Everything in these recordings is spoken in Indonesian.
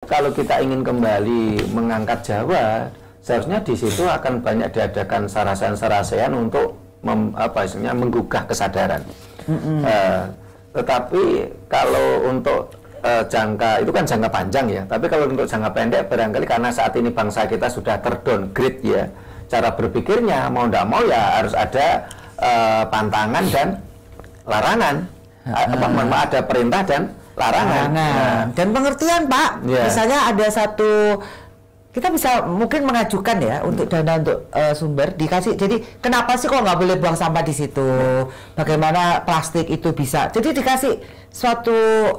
Kalau kita ingin kembali mengangkat Jawa, seharusnya di situ akan banyak diadakan sarasehan-sarasehan untuk menggugah kesadaran. Tetapi kalau untuk jangka itu kan jangka panjang ya. Tapi kalau untuk jangka pendek barangkali karena saat ini bangsa kita sudah terdowngrade ya, cara berpikirnya mau tidak mau ya harus ada pantangan dan larangan. Ada perintah dan larangan. Dan pengertian, Pak. Misalnya ada satu, kita bisa mungkin mengajukan ya untuk dana untuk sumber dikasih. Jadi kenapa sih kok nggak boleh buang sampah di situ? Bagaimana plastik itu bisa? Jadi dikasih suatu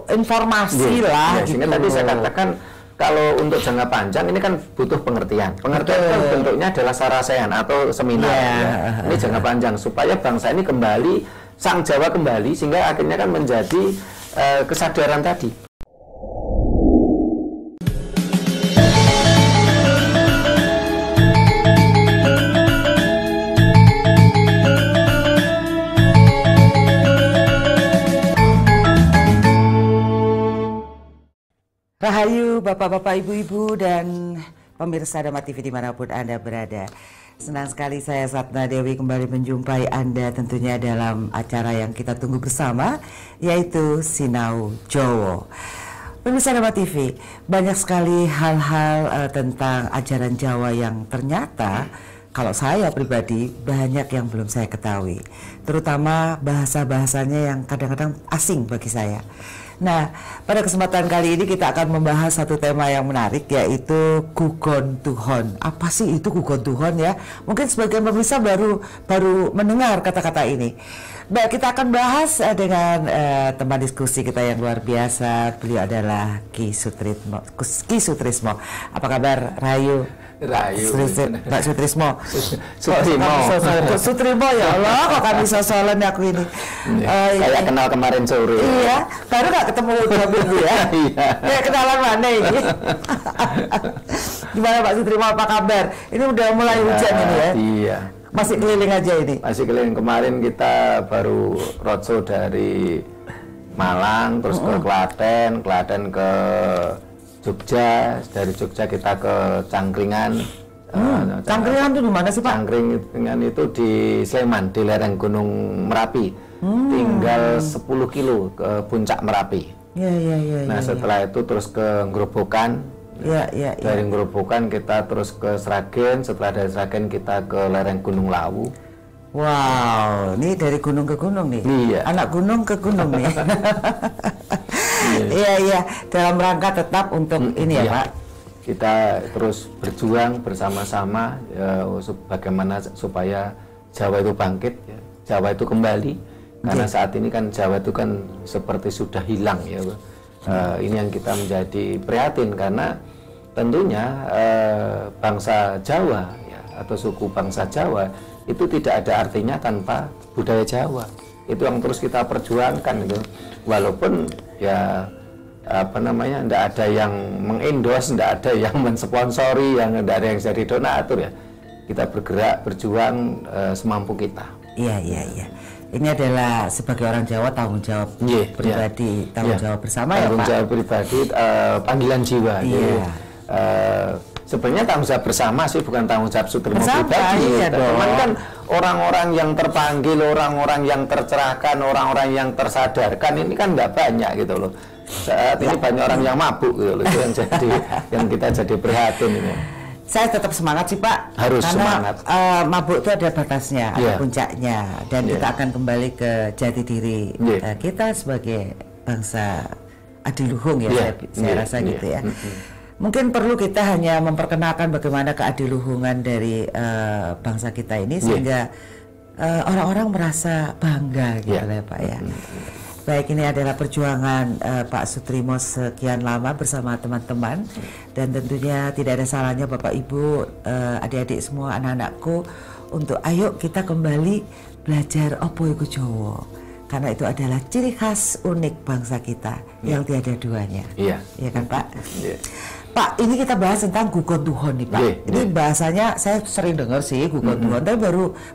informasi lah. Sehingga tadi saya katakan kalau untuk jangka panjang ini kan butuh pengertian. Pengertian kan bentuknya adalah sarasehan atau seminar. Ini jangka panjang supaya bangsa ini kembali, sang Jawa kembali, sehingga akhirnya kan menjadi kesadaran tadi. Rahayu Bapak-Bapak, Ibu-Ibu, dan pemirsa Dhamma TV dimanapun Anda berada. Senang sekali saya Satna Dewi kembali menjumpai Anda tentunya dalam acara yang kita tunggu bersama, yaitu Sinau Jowo. Pemirsa Dhamma TV, banyak sekali hal-hal tentang ajaran Jawa yang ternyata kalau saya pribadi banyak yang belum saya ketahui, terutama bahasa-bahasanya yang kadang-kadang asing bagi saya. Nah, pada kesempatan kali ini kita akan membahas satu tema yang menarik, yaitu Gugon Tuhon. Apa sih itu Gugon Tuhon ya? Mungkin sebagian pemirsa baru mendengar kata-kata ini. Baik, kita akan bahas dengan teman diskusi kita yang luar biasa. Beliau adalah Ki Sutrismo. Apa kabar, Rahayu? Pak Sutrismo. Sutrimo ya Allah, kok kami sosolan aku ini. Saya kenal kemarin sore. Iya, baru nggak ketemu 2 minggu ya. Iya. Kenalan mana ini? Gimana Pak Sutrimo, apa kabar? Ini udah mulai hujan ini ya? Iya. Masih keliling aja ini? Masih keliling. Kemarin kita baru roadshow dari Malang, terus ke Klaten ke Jogja, dari Jogja kita ke Cangkringan. Cangkringan itu di mana sih Pak? Cangkringan itu di Sleman, di lereng Gunung Merapi. Tinggal 10 kilo ke puncak Merapi. Nah setelah itu terus ke Grobogan. Dari Grobogan kita terus ke Sragen. Setelah dari Sragen kita ke lereng Gunung Lawu. Wow, ini dari gunung ke gunung nih. Iya. Anak gunung ke gunung nih. Iya, dalam rangka tetap untuk ini ya Pak. Kita terus berjuang bersama-sama bagaimana supaya Jawa itu bangkit, ya. Jawa itu kembali. Karena saat ini kan Jawa itu kan seperti sudah hilang ya. Ini yang kita menjadi prihatin karena tentunya bangsa Jawa ya, atau suku bangsa Jawa itu tidak ada artinya tanpa budaya Jawa. Itu yang terus kita perjuangkan itu. Walaupun ya tidak ada yang mengendorse, tidak ada yang mensponsori, tidak ada yang jadi donatur ya. Kita bergerak, berjuang semampu kita. Iya. Ini adalah sebagai orang Jawa tanggung jawab pribadi, tanggung jawab bersama ya Pak. Tanggung jawab pribadi, panggilan jiwa. Iya. Sebenarnya tanggung jawab bersama sih, bukan tanggung jawab Sutrimo pribadi. Iya Cuman kan orang-orang yang terpanggil, orang-orang yang tercerahkan, orang-orang yang tersadarkan ini kan nggak banyak gitu loh. Saat ini banyak orang yang mabuk gitu loh. Itu yang kita jadi prihatin ini. Saya tetap semangat sih Pak. Harus karena semangat. Mabuk itu ada batasnya, ada puncaknya, dan kita akan kembali ke jati diri kita sebagai bangsa adiluhung ya. Saya rasa gitu ya. Mungkin perlu kita hanya memperkenalkan bagaimana keadiluhungan dari bangsa kita ini sehingga orang-orang merasa bangga gitu ya Pak ya. Baik, ini adalah perjuangan Pak Sutrimo sekian lama bersama teman-teman, dan tentunya tidak ada salahnya Bapak Ibu, adik-adik semua, anak-anakku, untuk ayo kita kembali belajar opo iku Jawa, karena itu adalah ciri khas unik bangsa kita yang tiada duanya. Iya kan Pak? Pak, ini kita bahas tentang Gugon Tuhon nih Pak. Ini bahasanya saya sering dengar sih Gugon Tuhon, tapi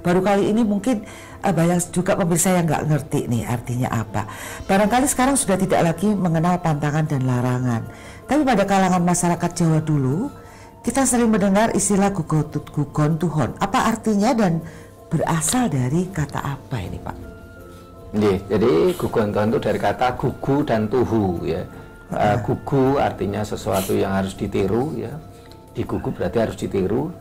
baru kali ini mungkin banyak juga pemirsa yang nggak ngerti nih artinya apa. Barangkali sekarang sudah tidak lagi mengenal pantangan dan larangan. Tapi pada kalangan masyarakat Jawa dulu, kita sering mendengar istilah gugon tuhon. Apa artinya dan berasal dari kata apa ini, Pak? Jadi gugon tuhon itu dari kata gugu dan tuhu ya. Gugu artinya sesuatu yang harus ditiru ya. Digugu berarti harus ditiru.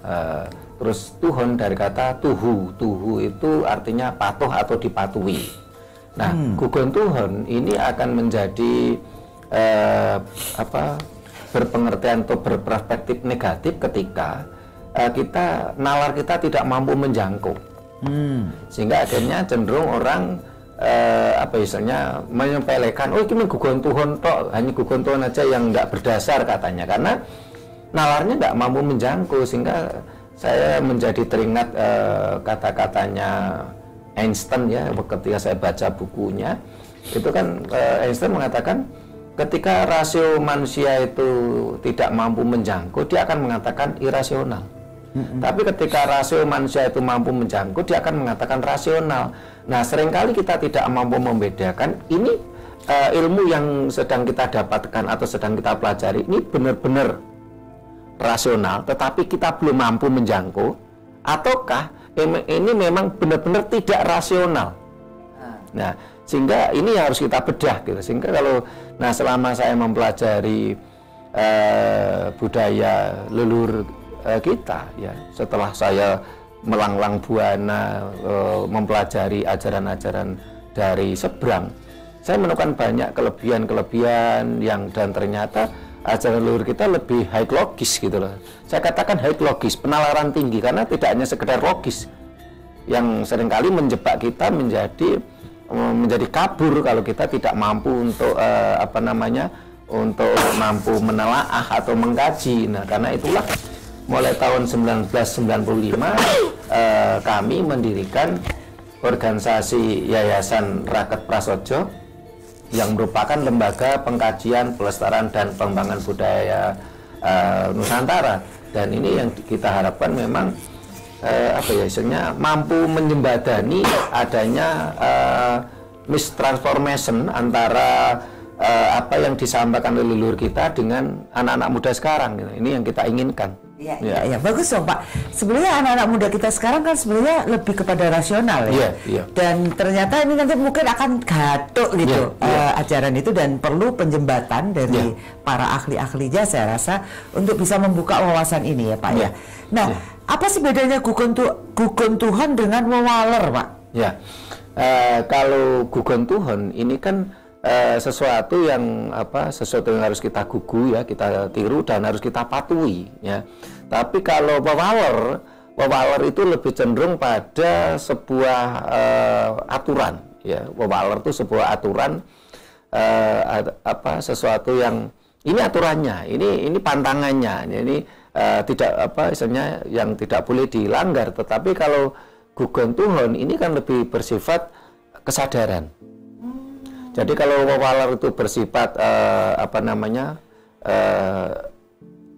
Terus tuhon dari kata tuhu. Tuhu itu artinya patuh atau dipatuhi. Nah, gugon tuhon ini akan menjadi berpengertian atau berperspektif negatif ketika nalar kita tidak mampu menjangkau, sehingga akhirnya cenderung orang istilahnya menyepelekan, oh ini gugon tuhon tok, hanya gugon tuhon aja yang tidak berdasar katanya, karena nalarnya tidak mampu menjangkau. Sehingga saya menjadi teringat kata-katanya Einstein ya, ketika saya baca bukunya itu kan Einstein mengatakan ketika rasio manusia itu tidak mampu menjangkau, dia akan mengatakan irasional. Tapi ketika rasio manusia itu mampu menjangkau, dia akan mengatakan rasional. Nah, seringkali kita tidak mampu membedakan ini ilmu yang sedang kita dapatkan atau sedang kita pelajari ini benar-benar rasional, tetapi kita belum mampu menjangkau, ataukah ini memang benar-benar tidak rasional. Nah, sehingga ini harus kita bedah gitu. Sehingga selama saya mempelajari budaya leluhur kita ya, setelah saya melanglang buana mempelajari ajaran-ajaran dari seberang, saya menemukan banyak kelebihan-kelebihan dan ternyata ajaran leluhur kita lebih high logis gitu loh. Saya katakan high logis, penalaran tinggi, karena tidak hanya sekedar logis yang seringkali menjebak kita menjadi kabur kalau kita tidak mampu untuk untuk mampu menelaah atau mengkaji. Nah, karena itulah mulai tahun 1995 kami mendirikan organisasi Yayasan Raket Prasojo yang merupakan lembaga pengkajian, pelestarian dan pengembangan budaya Nusantara. Dan ini yang kita harapkan memang istilahnya mampu menjembatani adanya mistransformation antara apa yang disampaikan oleh leluhur kita dengan anak-anak muda sekarang gitu. Ini yang kita inginkan. Iya, bagus dong Pak. Sebenarnya anak-anak muda kita sekarang kan sebenarnya lebih kepada rasional ya. Dan ternyata ini nanti mungkin akan gatuk gitu ajaran itu, dan perlu penjembatan dari para ahli-ahlinya saya rasa untuk bisa membuka wawasan ini ya Pak ya. Nah, apa sih bedanya gugon tuhon dengan wewaler Pak? Kalau gugon tuhon ini kan sesuatu yang harus kita gugu ya, kita tiru dan harus kita patuhi ya. Tapi kalau wewaler itu lebih cenderung pada sebuah aturan ya. Wewaler itu sebuah aturan, sesuatu yang ini aturannya, ini pantangannya, ini tidak istilahnya yang tidak boleh dilanggar. Tetapi kalau gugon tuhon ini kan lebih bersifat kesadaran. Jadi kalau wewaler itu bersifat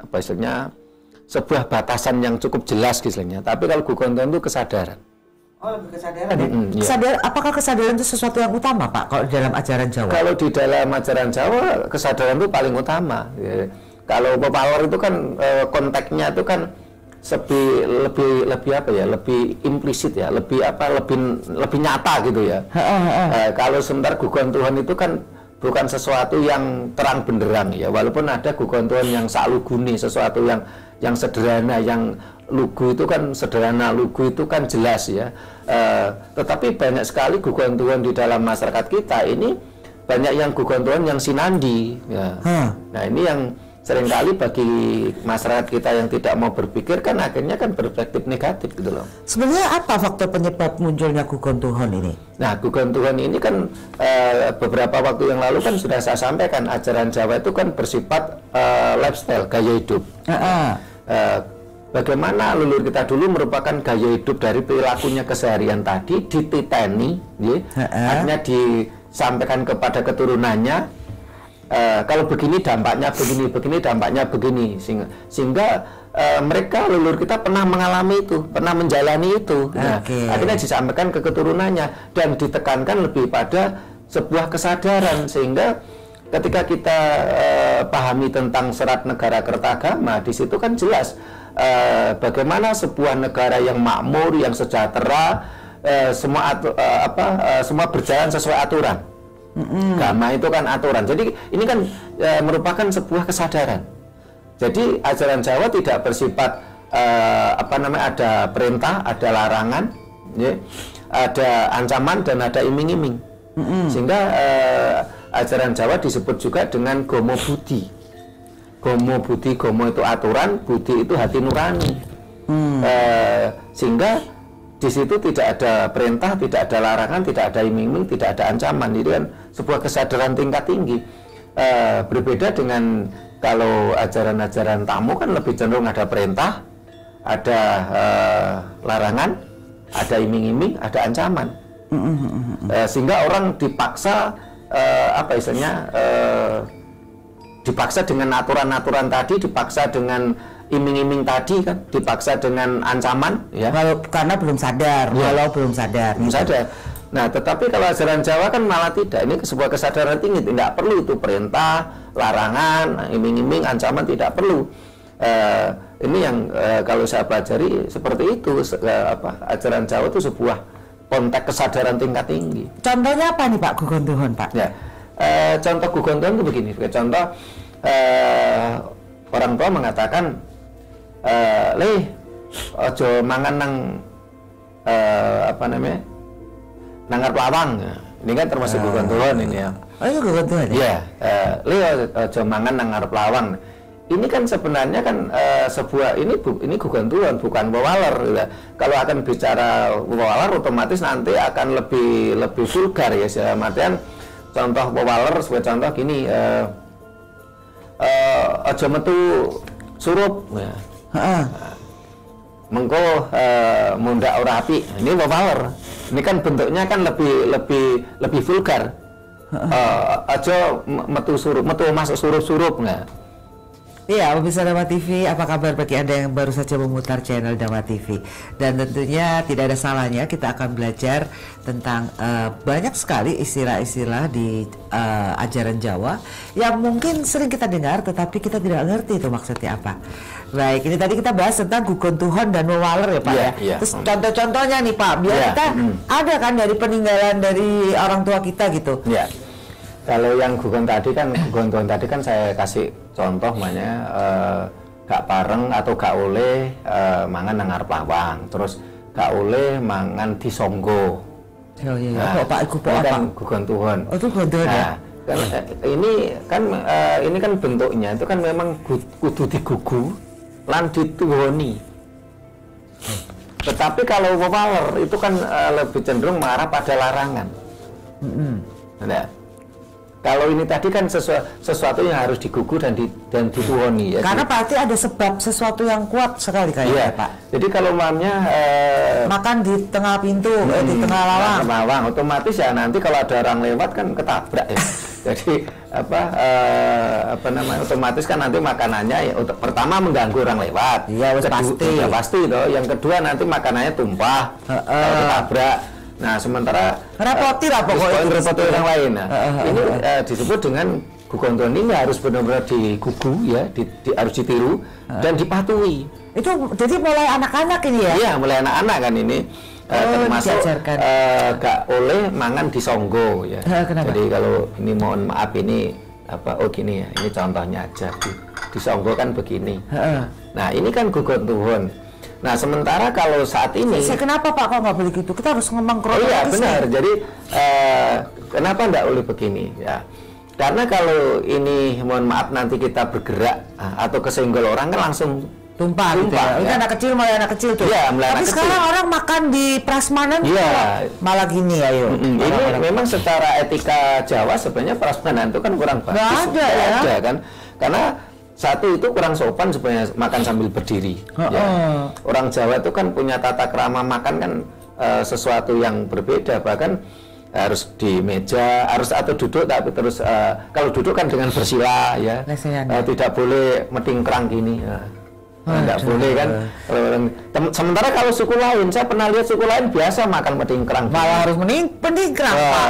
istilahnya sebuah batasan yang cukup jelas istilahnya. Tapi kalau gugon tuhon itu kesadaran. Oh, lebih kesadaran ya? Apakah kesadaran itu sesuatu yang utama Pak kalau dalam ajaran Jawa? Kalau di dalam ajaran Jawa kesadaran itu paling utama. Ya. Kalau wewaler itu kan konteksnya itu kan lebih implisit ya, lebih nyata gitu ya. Kalau sebentar gugon tuhon itu kan bukan sesuatu yang terang benderang ya, walaupun ada gugon tuhon yang saluguni, sesuatu yang sederhana, yang lugu itu kan sederhana, lugu itu kan jelas ya. Tetapi banyak sekali gugon tuhon di dalam masyarakat kita ini, banyak yang gugon tuhon yang sinandi ya. Nah, ini yang seringkali bagi masyarakat kita yang tidak mau berpikir kan akhirnya kan berperspektif negatif gitu loh. Sebenarnya apa faktor penyebab munculnya gugon tuhon ini? Nah, gugon tuhon ini kan beberapa waktu yang lalu kan sudah saya sampaikan, ajaran Jawa itu kan bersifat lifestyle, gaya hidup. Bagaimana leluhur kita dulu merupakan gaya hidup dari perilakunya keseharian tadi dititeni, artinya disampaikan kepada keturunannya. Kalau begini dampaknya begini, begini dampaknya begini, sehingga mereka leluhur kita pernah mengalami itu, pernah menjalani itu. Nah, akhirnya disampaikan ke keturunannya dan ditekankan lebih pada sebuah kesadaran, sehingga ketika kita pahami tentang Serat Negara Kertagama, di situ kan jelas bagaimana sebuah negara yang makmur, yang sejahtera, semua berjalan sesuai aturan. Agama itu kan aturan. Jadi ini kan merupakan sebuah kesadaran. Jadi ajaran Jawa tidak bersifat ada perintah, ada larangan, ya, ada ancaman dan ada iming-iming. Sehingga ajaran Jawa disebut juga dengan Gomo Budi. Gomo Budi, Gomo itu aturan, Budi itu hati nurani. Sehingga di situ tidak ada perintah, tidak ada larangan, tidak ada iming-iming, tidak ada ancaman. Itu kan sebuah kesadaran tingkat tinggi. Berbeda dengan kalau ajaran-ajaran tamu kan lebih cenderung ada perintah, ada larangan, ada iming-iming, ada ancaman. Sehingga orang dipaksa dipaksa dengan aturan-aturan tadi, dipaksa dengan iming-iming tadi kan, dipaksa dengan ancaman, ya. Karena belum sadar, belum sadar. Nah, tetapi kalau ajaran Jawa kan malah tidak. Ini sebuah kesadaran tinggi, tidak perlu itu perintah, larangan, iming-iming, ancaman, tidak perlu. Ini yang kalau saya pelajari seperti itu. Ajaran Jawa itu sebuah konteks kesadaran tingkat tinggi. Contohnya apa nih Pak Gugontuhon, Pak? Ya, contoh Gugontuhon itu begini. Contoh orang tua mengatakan, ojo mangan nang nangar pelawang. Ini kan termasuk Gugontuhon ini ya. Oh, itu Gugontuhon ya? Iya, ojo mangan nangar pelawang. Ini kan sebenarnya kan sebuah ini Gugontuhon, bukan wewaler. Ya. Kalau akan bicara wewaler, otomatis nanti akan lebih vulgar ya. Artian contoh wewaler sebagai contoh gini, ojo metu surup. Ya. Mengko mundak ora api. Ini wewaler. Ini kan bentuknya kan lebih vulgar. Aja metu masuk surup-surup nggak? Iya, pemirsa Dhamma TV, apa kabar bagi Anda yang baru saja memutar channel Dhamma TV? Dan tentunya tidak ada salahnya kita akan belajar tentang banyak sekali istilah-istilah di ajaran Jawa yang mungkin sering kita dengar tetapi kita tidak ngerti itu maksudnya apa. Baik, ini tadi kita bahas tentang Gugontuhon dan wewaler ya Pak ya. Terus contoh-contohnya nih Pak, biar kita ada kan dari peninggalan dari orang tua kita gitu. Iya. Kalau yang Gugontuhon tadi kan saya kasih contoh namanya gak pareng atau gak oleh mangan nang ngarep lawang, terus gak oleh mangan di songgo. Oh iya, Pak iku apa? Gugontuhon. Oh itu Gugontuhon ya. Ini kan bentuknya itu kan memang kudu digugu lan dituhoni. Tetapi kalau wewaler itu kan lebih cenderung mengarah pada larangan. Nah, kalau ini tadi kan sesuatu yang harus digugu dan dituhoni ya. Karena pasti ada sebab sesuatu yang kuat sekali kayaknya Pak. Jadi kalau mamnya makan di tengah pintu, di tengah lawang, otomatis ya nanti kalau ada orang lewat kan ketabrak ya. Jadi otomatis kan nanti makanannya ya, pertama mengganggu orang lewat. Iya, pasti. Ya pasti toh. Yang kedua nanti makanannya tumpah, ketabrak. Nah, sementara repoti lah pokoknya orang lain. Nah, ini disebut dengan Gugontuhon ini harus benar-benar digugu ya, harus ditiru dan dipatuhi. Itu jadi mulai anak-anak ini ya? Iya, mulai anak-anak kan ini. Termasuk gak oleh mangan di songgo ya. Jadi kalau ini mohon maaf ini gini ya, ini contohnya aja di songgo kan begini. Nah, ini kan Gugontuhon. Nah, sementara kalau saat ini kenapa Pak kok nggak boleh gitu? Kita harus ngomong kronologis. Iya benar. Jadi kenapa nggak boleh begini ya? Karena kalau ini mohon maaf nanti kita bergerak atau kesenggol orang kan langsung tumpah gitu ya. Ini anak kecil mulai anak kecil tuh. Iya, mulai tapi anak sekarang kecil. Orang makan di prasmanan malah gini ya yuk. Ini memang secara etika Jawa sebenarnya prasmanan itu kan kurang bagus. Nggak ada kan? Karena satu itu kurang sopan sebenarnya makan sambil berdiri. Ya. Orang Jawa itu kan punya tata krama makan kan sesuatu yang berbeda, bahkan harus di meja, harus atau duduk tapi terus kalau duduk kan dengan bersila ya. Tidak boleh metingkrang gini. Tidak boleh kan. Sementara kalau suku lain, saya pernah lihat suku lain biasa makan metingkrang. Malah harus metingkrang Pak.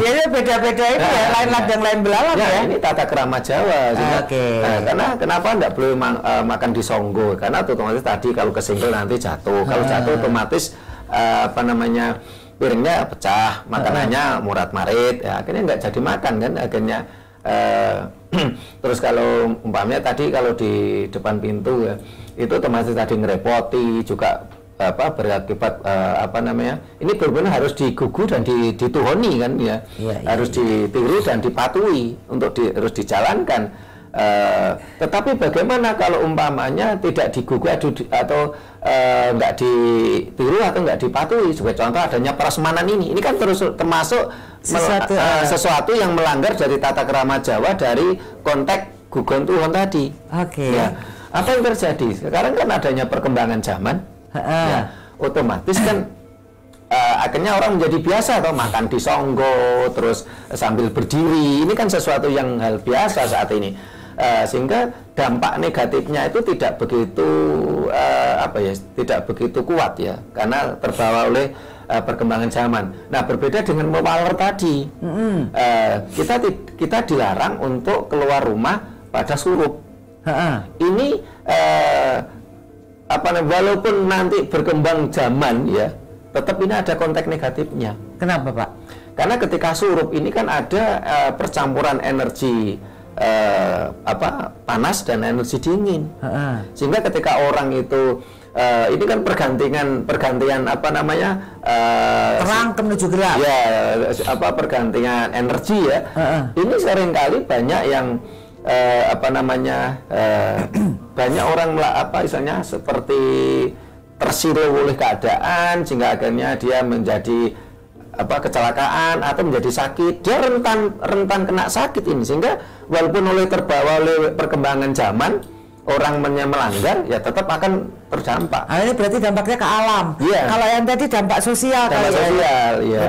Ya beda-beda ini ya, lain ladang lain belalang ya. Ini tata krama Jawa. Karena kenapa enggak boleh makan di songgo? Karena otomatis tadi kalau kesenggol nanti jatuh. Kalau jatuh otomatis piringnya pecah, makanannya murat-marit, ya akhirnya nggak jadi makan kan, akhirnya terus kalau umpamanya tadi kalau di depan pintu ya, itu otomatis tadi ngerepoti juga berakibat ini benar-benar harus digugu dan dituhoni kan ya, harus ditiru dan dipatuhi untuk harus dijalankan. Tetapi bagaimana kalau umpamanya tidak digugu atau nggak ditiru atau nggak dipatuhi? Sebagai contoh adanya prasmanan ini kan termasuk sesuatu yang melanggar dari tata krama Jawa dari konteks gugon Tuhan tadi. Ya, apa yang terjadi? Sekarang kan adanya perkembangan zaman, ya, otomatis kan akhirnya orang menjadi biasa atau makan di songgo terus sambil berdiri. Ini kan sesuatu yang hal biasa saat ini. Sehingga dampak negatifnya itu tidak begitu tidak begitu kuat ya, karena terbawa oleh perkembangan zaman. Nah, berbeda dengan mewaler tadi, kita dilarang untuk keluar rumah pada surup. Ini walaupun nanti berkembang zaman ya, tetap ini ada konteks negatifnya. Kenapa, Pak? Karena ketika surup ini kan ada percampuran energi panas dan energi dingin, sehingga ketika orang itu ini kan pergantian terang menuju gelap ya, pergantian energi ya. Ini seringkali banyak yang banyak orang misalnya seperti tersinggung oleh keadaan sehingga akhirnya dia menjadi kecelakaan atau menjadi sakit, dia rentan kena sakit ini, sehingga walaupun terbawa oleh perkembangan zaman, orang melanggar ya tetap akan terdampak. Ini berarti dampaknya ke alam. Kalau yang tadi dampak sosial, ya.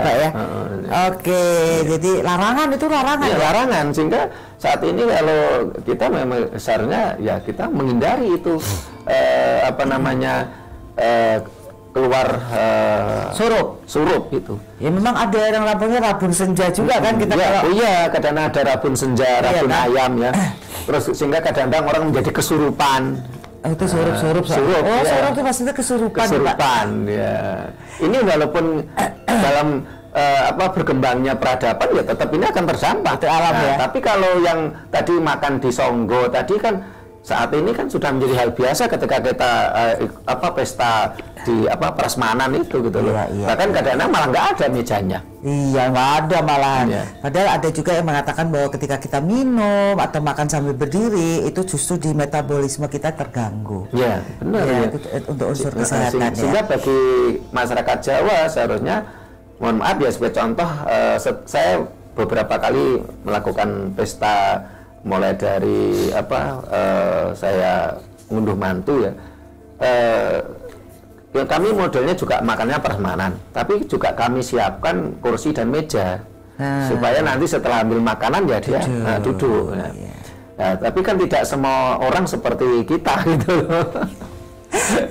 Oke, jadi larangan itu larangan. Larangan, sehingga saat ini kalau kita memang besarnya ya kita menghindari itu keluar surup itu. Ya memang ada yang lapornya rabun senja juga kan kita. Kadang ada rabun senja, rabun ayam ya. Terus sehingga kadang-kadang orang menjadi kesurupan. Itu surup. Surup itu maksudnya kesurupan. Kesurupan ya. Ini walaupun dalam berkembangnya peradaban ya tetap ini akan terdampak ke alam ya. Tapi kalau yang tadi makan di songgo tadi kan saat ini kan sudah menjadi hal biasa ketika kita pesta di prasmanan itu gitu loh. Bahkan kadang-kadang malah nggak ada mejanya. Iya, nggak ada malahan. Padahal ada juga yang mengatakan bahwa ketika kita minum atau makan sambil berdiri itu justru di metabolisme kita terganggu. Iya, benar. Untuk unsur kesehatan. Sehingga bagi masyarakat Jawa seharusnya, mohon maaf ya, sebagai contoh, saya beberapa kali melakukan pesta. Mulai dari saya ngunduh mantu ya, kami modelnya juga makannya prasmanan, tapi juga kami siapkan kursi dan meja supaya nanti setelah ambil makanan ya dia duduk. Nah, tapi kan tidak semua orang seperti kita gitu loh.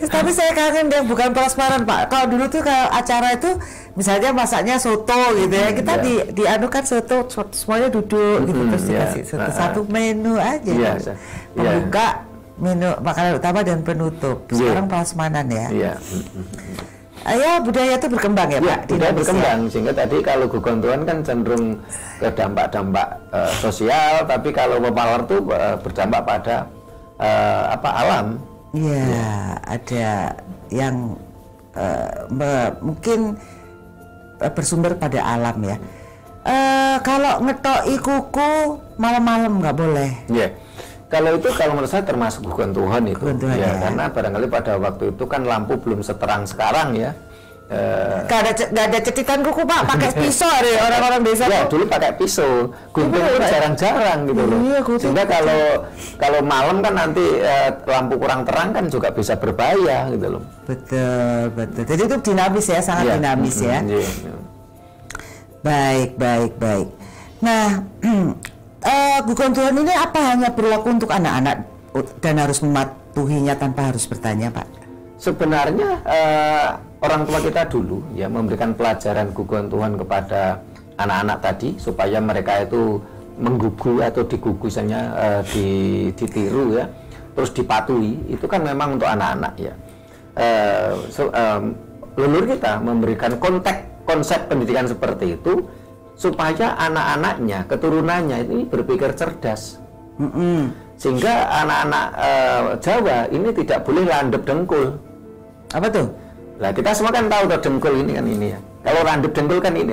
Tapi saya kangen yang bukan prasmanan, Pak. Kalau dulu tuh kalau acara itu misalnya masaknya soto gitu ya, kita dianukan soto semuanya duduk gitu, terus dikasih satu menu aja. Pembuka, menu makanan utama dan penutup. Sekarang prasmanan ya. Ya, budaya itu berkembang ya, Pak. Budaya berkembang, sehingga tadi kalau gugon Tuhan kan cenderung ke dampak-dampak sosial, tapi kalau pepalar itu berdampak pada alam. Ya, ada yang mungkin bersumber pada alam ya. Kalau ngetoki kuku malam-malam nggak boleh. Kalau itu kalau menurut saya termasuk gugon Tuhan itu. Ya, karena barangkali pada waktu itu kan lampu belum seterang sekarang ya. Gak ada cetitan kuku, Pak, pakai pisau deh orang-orang desa. Ya, dulu pakai pisau. Gunting itu jarang-jarang gitu loh. Sehingga kalau malam kan nanti lampu kurang terang kan juga bisa berbahaya gitu loh. Betul. Jadi itu dinamis ya, sangat dinamis ya. Baik. Nah, gugon Tuhan ini apa hanya berlaku untuk anak-anak dan harus mematuhinya tanpa harus bertanya, Pak? Sebenarnya orang tua kita dulu ya memberikan pelajaran gugon Tuhan kepada anak-anak tadi supaya mereka itu menggugu atau digugu misalnya ditiru ya, terus dipatuhi, itu kan memang untuk anak-anak ya. Leluhur kita memberikan konsep pendidikan seperti itu supaya anak-anaknya, keturunannya ini berpikir cerdas. Sehingga anak-anak Jawa ini tidak boleh landep dengkul. Apa tuh? Nah, kita semua kan tahu dengkul ini kan ini ya. Kalau landep dengkul kan ini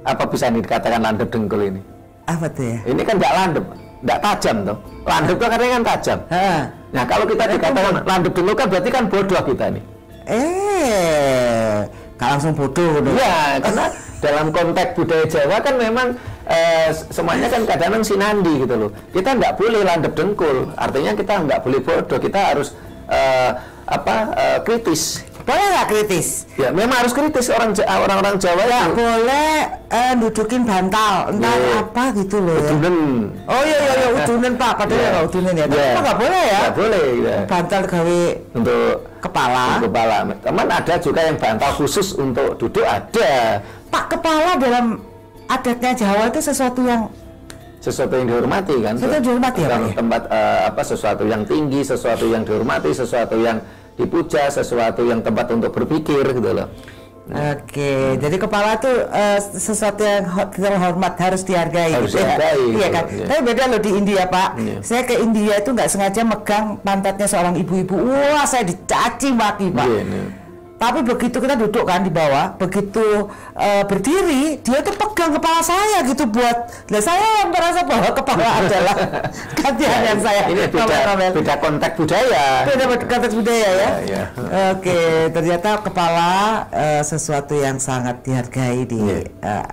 apa bisa dikatakan landep dengkul ini? Apa tuh ya? Ini kan nggak landep, nggak tajam tuh. Landep tuh katanya kan tajam. Nah, kalau kita dikatakan landep dengkul kan berarti kan bodoh kita nih. Gak langsung bodoh. Iya, karena dalam konteks budaya Jawa kan memang semuanya kan kadang-kadang sinandi gitu loh. Kita nggak boleh landep dengkul, artinya kita nggak boleh bodoh, kita harus kritis. Boleh nggak kritis? Ya, memang harus kritis orang-orang Jawa ya. Itu. Boleh dudukin bantal, entah apa gitu loh. Udunen. Oh iya, udunen Pak, padahal nggak udunen ya. Tapi nggak boleh ya? Nggak boleh. Ya. Bantal gawe untuk kepala. Teman ada juga yang bantal khusus untuk duduk ada. Pak, kepala dalam adatnya Jawa itu sesuatu yang dihormati kan. Sesuatu yang dihormati ya, Pak? Tempat sesuatu yang tinggi, sesuatu yang dihormati, sesuatu yang dipuja, sesuatu yang tempat untuk berpikir gitu loh. Oke, jadi kepala itu sesuatu yang terhormat, harus dihargai. Harus dihargai. Iya kan. Iya. Tapi beda loh di India Pak. Iya. Saya ke India itu nggak sengaja megang pantatnya seorang ibu-ibu. Wah, saya dicaci maki Pak. Iya. Tapi begitu kita duduk kan di bawah, begitu berdiri, dia tuh pegang kepala saya gitu saya merasa bahwa kepala adalah gantian yang saya. Ini beda konteks budaya. Beda konteks budaya ya. Ya. Oke, ternyata kepala sesuatu yang sangat dihargai di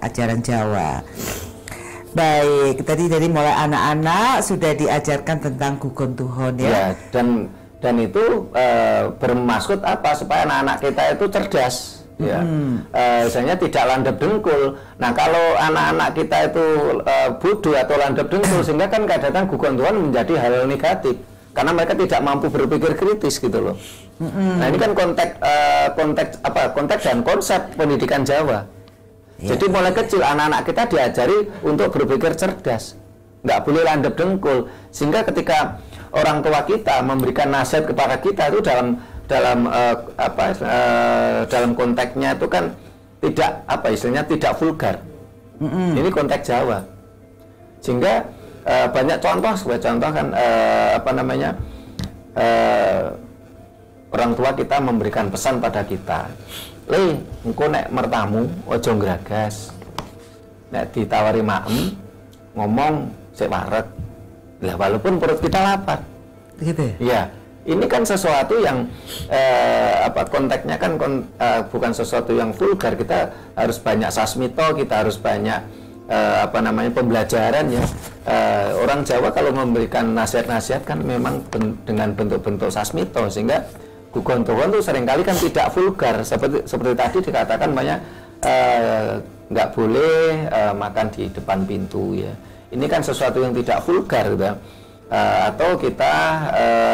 ajaran Jawa. Baik, tadi dari mulai anak-anak sudah diajarkan tentang gugon tuhon ya. Dan itu bermaksud apa? Supaya anak-anak kita itu cerdas, ya. Misalnya tidak landep dengkul. Nah, kalau anak-anak kita itu bodoh atau landep dengkul, sehingga kan kadang-kadang gugon Tuhan menjadi hal negatif, karena mereka tidak mampu berpikir kritis gitu loh. Nah, ini kan konteks dan konsep pendidikan Jawa. Jadi mulai kecil anak-anak kita diajari untuk berpikir cerdas, nggak boleh landep dengkul, sehingga ketika orang tua kita memberikan nasihat kepada kita itu dalam konteksnya itu kan tidak vulgar. Ini konteks Jawa, sehingga banyak contoh kan orang tua kita memberikan pesan pada kita, engko nek mertamu ojo ngragas, nek ditawari maem ngomong sik wareg. Lah, walaupun perut kita lapar, gitu ya? Ya, ini kan sesuatu yang konteksnya kan bukan sesuatu yang vulgar. Kita harus banyak sasmito, kita harus banyak pembelajaran ya. Orang Jawa kalau memberikan nasihat-nasihat kan memang dengan bentuk-bentuk sasmito, sehingga gugon tuhon itu seringkali kan tidak vulgar. Seperti tadi dikatakan banyak nggak boleh makan di depan pintu ya. Ini kan sesuatu yang tidak vulgar gitu. Atau kita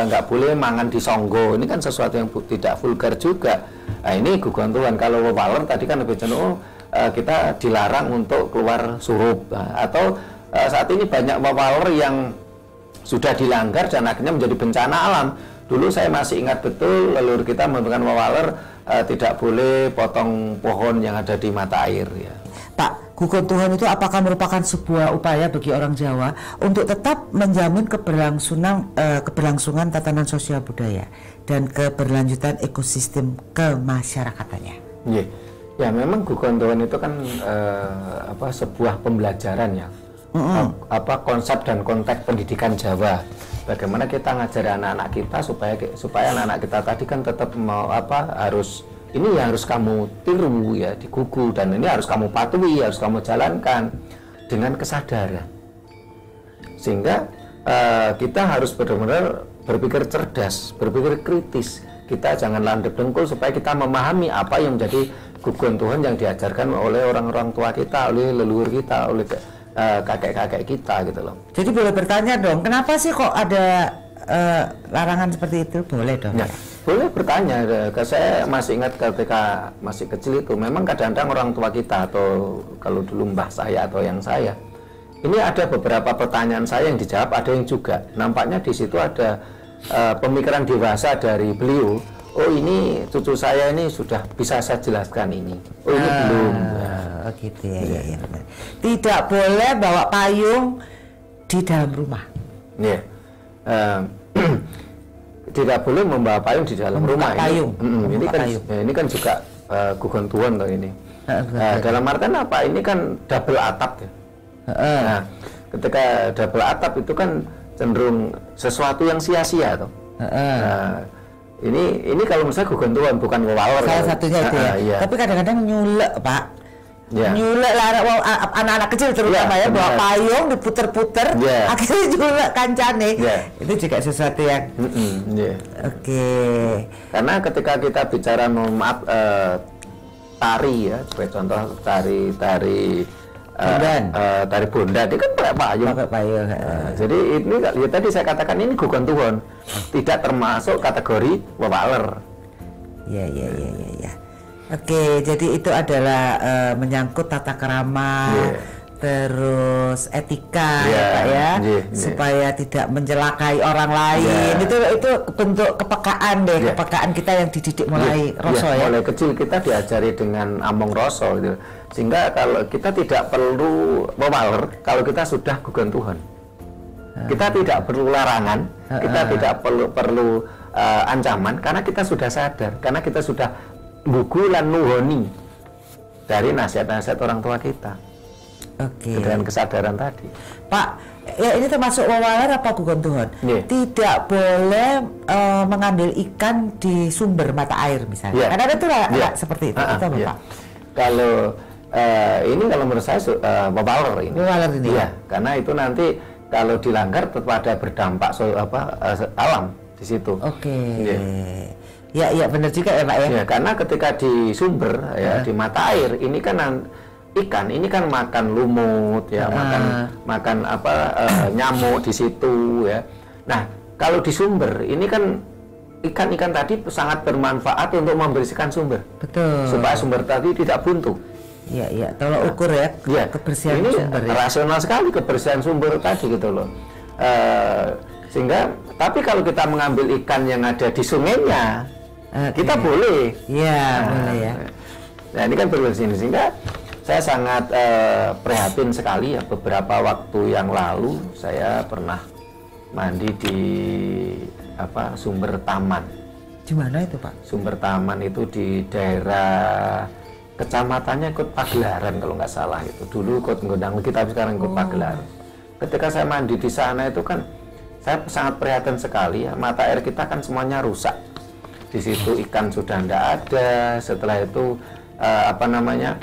nggak boleh mangan di songgo, ini kan sesuatu yang tidak vulgar juga. Nah, ini gugon Tuhan. Kalau wawaler tadi kan lebih cenderung kita dilarang untuk keluar surup. Atau saat ini banyak wawaler yang sudah dilanggar dan akhirnya menjadi bencana alam. Dulu saya masih ingat betul leluhur kita memberikan wawaler tidak boleh potong pohon yang ada di mata air ya. Pak, gugon Tuhan itu apakah merupakan sebuah upaya bagi orang Jawa untuk tetap menjamin keberlangsungan tatanan sosial budaya dan keberlanjutan ekosistem kemasyarakatannya? Ya, memang gugon Tuhan itu kan sebuah pembelajaran ya. Konsep dan konteks pendidikan Jawa. Bagaimana kita ngajari anak-anak kita supaya anak-anak kita tadi kan tetap ini yang harus kamu tiru ya, digugu, dan ini harus kamu patuhi, harus kamu jalankan dengan kesadaran. Sehingga kita harus benar-benar berpikir cerdas, berpikir kritis. Kita jangan landep dengkul supaya kita memahami apa yang menjadi gugon Tuhan yang diajarkan oleh orang-orang tua kita, oleh leluhur kita, oleh kakek-kakek kita gitu loh. Jadi boleh bertanya dong, kenapa sih kok ada larangan seperti itu? Boleh dong. Nah, boleh bertanya. Saya masih ingat ketika masih kecil itu, memang kadang-kadang orang tua kita atau kalau dulu mbah saya atau yang saya, ini ada beberapa pertanyaan saya yang dijawab, ada yang juga. Nampaknya di situ ada pemikiran dewasa dari beliau. Oh ini cucu saya ini sudah bisa saya jelaskan ini. Oh ini belum. Oh gitu ya, ya. Tidak boleh bawa payung di dalam rumah. Ya. Tidak boleh membawa payung di dalam rumah. Payung. Ini kan juga gugon tuhan loh ini. Dalam artian apa? Ini kan double atap ya. Nah, ketika double atap itu kan cenderung sesuatu yang sia-sia tuh. Nah, ini kalau misalnya gugon tuhan bukan wewaler. Salah satunya itu ya. Iya. Tapi kadang-kadang nyulek, Pak. Ya. Nyulek lah anak-anak kecil terutama ya, bawa payung diputer-puter, akhirnya nyulek kancane. Itu juga sesuatu yang Oke. Karena ketika kita bicara tari ya, sebagai contoh tari bondan itu kan pakai payung. Jadi ini ya, tadi saya katakan ini gugon tuhan, tidak termasuk kategori wewaler. Ya. Oke, jadi itu adalah menyangkut tata krama, terus etika, ya Pak ya, supaya tidak mencelakai orang lain. Itu bentuk kepekaan deh, kepekaan kita yang dididik mulai rasa ya. Mulai kecil kita diajari dengan among rasa gitu. Sehingga kalau kita tidak perlu wewaler kalau kita sudah gugon tuhan. Kita tidak perlu larangan, kita tidak perlu ancaman karena kita sudah sadar, karena kita sudah bukulan nuhoni dari nasihat-nasihat orang tua kita. Oke. Dengan kesadaran tadi. Pak, ya ini termasuk wewaler apa gugon tuhan? Tidak boleh mengambil ikan di sumber mata air misalnya. Karena itu seperti itu. Itu apa, Pak? Kalau ini kalau menurut saya wewaler ini. Wewaler ini. Iya, karena itu nanti kalau dilanggar tetap ada berdampak alam di situ. Oke. Ya benar juga ya Pak ya. Karena ketika di sumber ya di mata air ini kan ikan ini kan makan lumut ya, makan nyamuk di situ ya. Nah, kalau di sumber ini kan ikan-ikan tadi sangat bermanfaat untuk membersihkan sumber. Betul. Supaya sumber tadi tidak buntu. Iya, tolong ukur ya, kebersihan ini sumber. Ini rasional sekali kebersihan sumber tadi gitu loh. Sehingga tapi kalau kita mengambil ikan yang ada di sungainya, kita boleh. Iya, boleh ya. Nah, ini kan berbersih, sehingga saya sangat prihatin sekali ya. Beberapa waktu yang lalu saya pernah mandi di sumber taman. Di mana itu Pak? Sumber taman itu di daerah kecamatannya Kota Pagelaran kalau nggak salah itu. Dulu Kota Gondang Legi tapi sekarang Kota Pagelaran. Ketika saya mandi di sana itu kan saya sangat prihatin sekali ya. Mata air kita kan semuanya rusak. Di situ ikan sudah tidak ada. Setelah itu banyak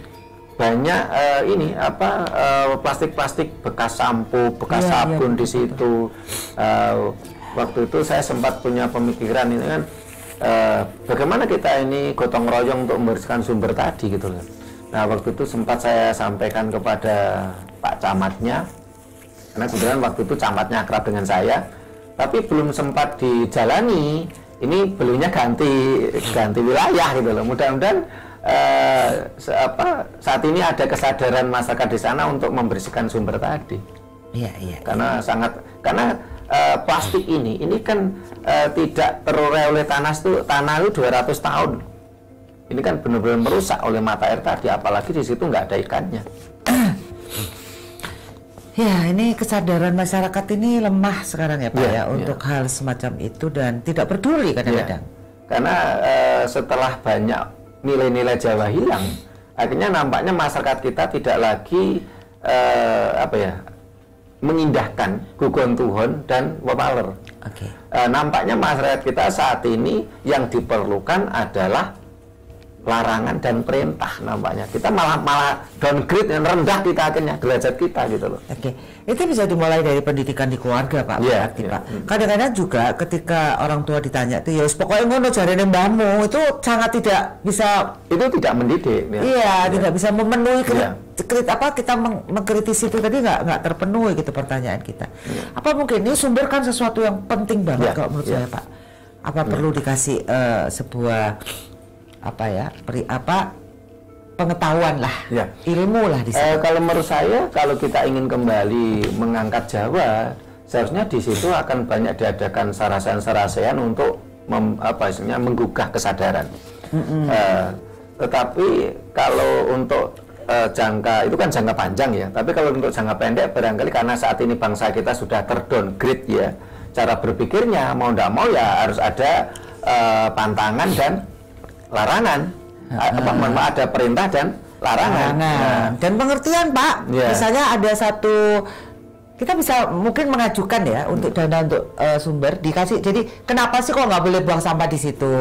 plastik-plastik bekas sampo, bekas sabun di situ. Waktu itu saya sempat punya pemikiran ini kan, bagaimana kita ini gotong royong untuk membersihkan sumber tadi gitu loh. Nah waktu itu sempat saya sampaikan kepada Pak Camatnya, karena kebetulan waktu itu camatnya akrab dengan saya, tapi belum sempat dijalani. Ini beliaunya ganti wilayah gitu loh. Mudah-mudahan saat ini ada kesadaran masyarakat di sana untuk membersihkan sumber tadi. Iya. Karena plastik ini kan tidak terurai oleh tanah itu 200 tahun. Ini kan benar-benar merusak oleh mata air tadi, apalagi di situ nggak ada ikannya. Ya, ini kesadaran masyarakat ini lemah sekarang ya Pak untuk hal semacam itu dan tidak peduli kadang-kadang. Karena setelah banyak nilai-nilai Jawa hilang, akhirnya nampaknya masyarakat kita tidak lagi mengindahkan gugon tuhan dan wewaler. Nampaknya masyarakat kita saat ini yang diperlukan adalah larangan dan perintah. Nampaknya kita malah downgrade dan rendah kita akhirnya derajat kita gitu loh. Itu bisa dimulai dari pendidikan di keluarga Pak. Pak. Kadang-kadang juga ketika orang tua ditanya itu ya pokoknya ngono jarene mbahmu, itu sangat tidak bisa, itu tidak mendidik. Tidak bisa memenuhi kita mengkritisi itu tadi nggak terpenuhi gitu pertanyaan kita. Apa mungkin ini sumber kan sesuatu yang penting banget kalau menurut saya Pak. Apa perlu dikasih sebuah pengetahuan lah, ilmu lah di situ? Kalau menurut saya, kalau kita ingin kembali mengangkat Jawa, seharusnya di situ akan banyak diadakan sarasehan-sarasehan untuk menggugah kesadaran. Tetapi kalau untuk jangka itu kan jangka panjang ya, tapi kalau untuk jangka pendek barangkali karena saat ini bangsa kita sudah terdowngrade ya, cara berpikirnya mau tidak mau ya harus ada pantangan dan larangan. Ada perintah dan larangan. Dan pengertian, Pak. Misalnya ada satu, kita bisa mungkin mengajukan ya untuk dana untuk sumber dikasih. Jadi kenapa sih kok nggak boleh buang sampah di situ?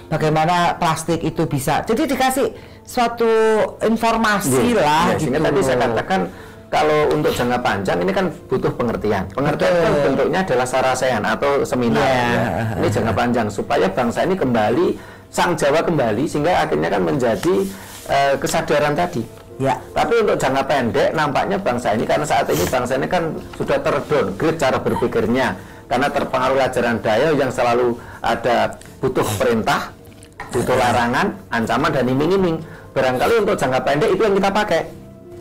Bagaimana plastik itu bisa? Jadi dikasih suatu informasi lah. Gitu. Sehingga tadi saya katakan kalau untuk jangka panjang ini kan butuh pengertian. Pengertian kan bentuknya adalah sarasehan atau seminar. Ini jangka panjang supaya bangsa ini kembali, sang Jawa kembali, sehingga akhirnya kan menjadi kesadaran tadi. Tapi untuk jangka pendek nampaknya bangsa ini, karena saat ini bangsa ini kan sudah terdowngrade cara berpikirnya karena terpengaruh ajaran Dayak yang selalu ada butuh perintah, butuh larangan, ancaman dan iming-iming. Barangkali untuk jangka pendek itu yang kita pakai,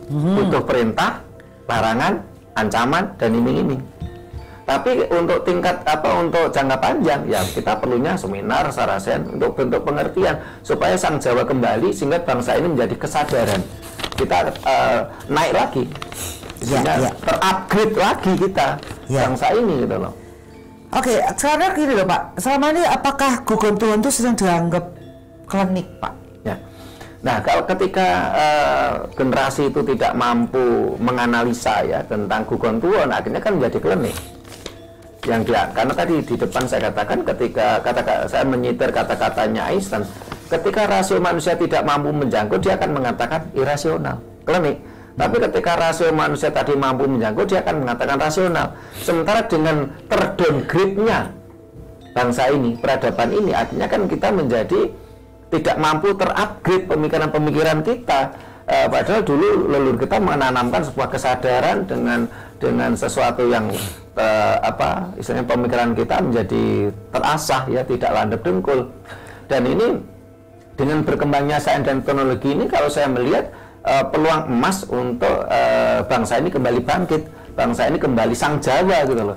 butuh perintah, larangan, ancaman dan iming-iming. Tapi untuk tingkat untuk jangka panjang ya kita perlunya seminar, sarasen untuk bentuk pengertian supaya sang Jawa kembali, sehingga bangsa ini menjadi kesadaran. Kita naik lagi, terupgrade lagi kita bangsa ini gitu loh. Oke, sekarang gini loh Pak, selama ini apakah Gugon Tuhan itu sedang dianggap klinik Pak? Nah, kalau ketika generasi itu tidak mampu menganalisa ya tentang Gugon Tuhan, akhirnya kan menjadi klinik. Karena tadi di depan saya katakan, ketika saya menyitir kata-katanya Einstein, ketika rasio manusia tidak mampu menjangkau, dia akan mengatakan irasional, klinik. Tapi ketika rasio manusia tadi mampu menjangkau, dia akan mengatakan rasional. Sementara dengan terdowngrade-nya bangsa ini, peradaban ini, akhirnya kan kita menjadi tidak mampu terupgrade pemikiran-pemikiran kita. Padahal dulu leluhur kita menanamkan sebuah kesadaran dengan sesuatu yang istilahnya pemikiran kita menjadi terasah ya, tidak landep dengkul. Dan ini dengan berkembangnya sains dan teknologi ini, kalau saya melihat peluang emas untuk bangsa ini kembali bangkit, bangsa ini kembali sang Jawa gitu loh.